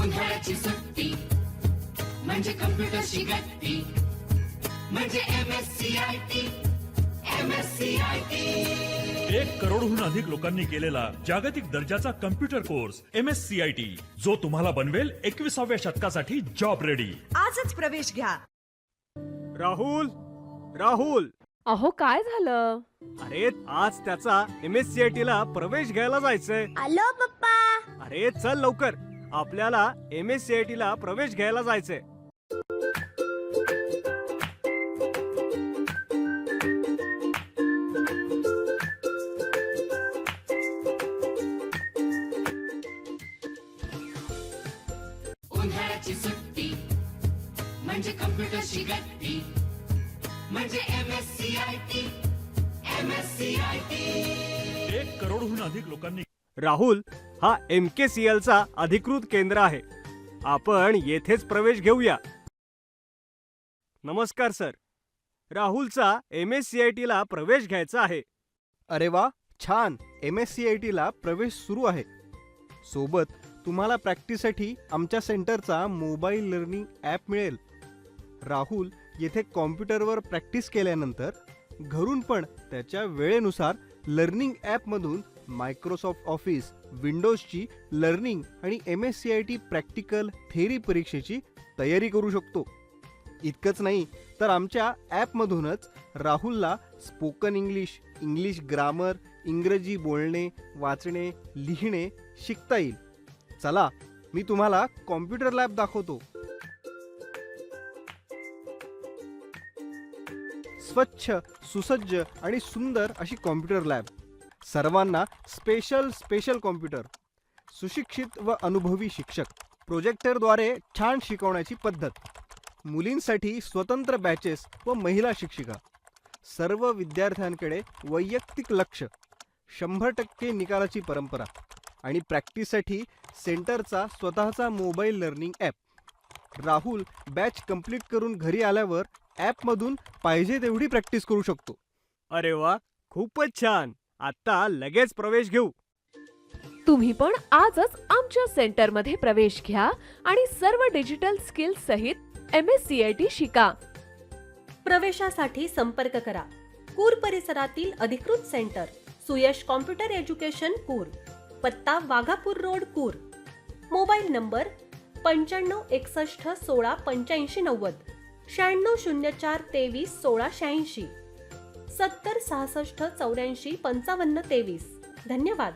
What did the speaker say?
उन्हाळ्याची सुट्टी म्हणजे कम्प्युटरची गट्टी म्हणजे MSCIT. 1 करोडहून अधिक लोकांनी केलेला जागतिक दर्जाचा कम्प्युटर कोर्स MSCIT, जो तुम्हाला बनवेल 21व्या शतकासाठी जॉब रेडी. आजच प्रवेश घ्या. राहुल राहुल अहो काय झालं? अरे आज त्याचा MSCIT ला प्रवेश घ्यायला जायचंय. आलो पप्पा. अरे चल लवकर, आपल्याला MSCIT ला प्रवेश घ्यायला जायचंय. उन्हाळ्याची सुट्टी म्हणजे कम्प्युटरची गट्टी म्हणजे MSCIT. 1 करोडहून अधिक लोकांनी. राहुल हा MKCL चा अधिकृत केंद्र आहे. आपण येथेच प्रवेश घेऊया. नमस्कार सर, राहुलचा MSCIT ला प्रवेश घ्यायचा आहे. अरे वा, छान. MSCIT ला प्रवेश सुरू आहे. सोबत तुम्हाला प्रॅक्टिससाठी आमच्या सेंटरचा मोबाईल लर्निंग ॲप मिळेल. राहुल येथे कॉम्प्युटरवर प्रॅक्टिस केल्यानंतर घरून पण त्याच्या वेळेनुसार लर्निंग ॲपमधून मायक्रोसॉफ्ट ऑफिस, विंडोजची लर्निंग आणि MSCIT प्रॅक्टिकल थेरी परीक्षेची तयारी करू शकतो. इतकंच नाही तर आमच्या ॲपमधूनच राहुलला स्पोकन इंग्लिश, इंग्लिश ग्रामर, इंग्रजी बोलणे, वाचणे, लिहिणे शिकता येईल. चला, मी तुम्हाला कॉम्प्युटर लॅब दाखवतो. स्वच्छ, सुसज्ज आणि सुंदर अशी कॉम्प्युटर लॅब. सर्वांना स्पेशल कॉम्प्युटर, सुशिक्षित व अनुभवी शिक्षक, प्रोजेक्टरद्वारे छान शिकवण्याची पद्धत, मुलींसाठी स्वतंत्र बॅचेस व महिला शिक्षिका, सर्व विद्यार्थ्यांकडे वैयक्तिक लक्ष, 100% निकालाची परंपरा आणि प्रॅक्टिससाठी सेंटरचा स्वतःचा mobile learning app. Rahul batch complete करून घरी आल्यावर ॲपमधून पाहिजे तेवढी प्रॅक्टिस करू शकतो. अरे वा, खूपच छान. आता लगेच प्रवेश घेऊ. तुम्ही पण आजच आमच्या सेंटरमध्ये प्रवेश घ्या आणि सर्व डिजिटल स्किल्स सहित MSCIT शिका. प्रवेशासाठी संपर्क करा. कूर परिसरातील अधिकृत centre Suyash computer education Kur, पत्ता Waghapur road Kur. Mobile number 9561168590, 9604231686, 7066845523. धन्यवाद.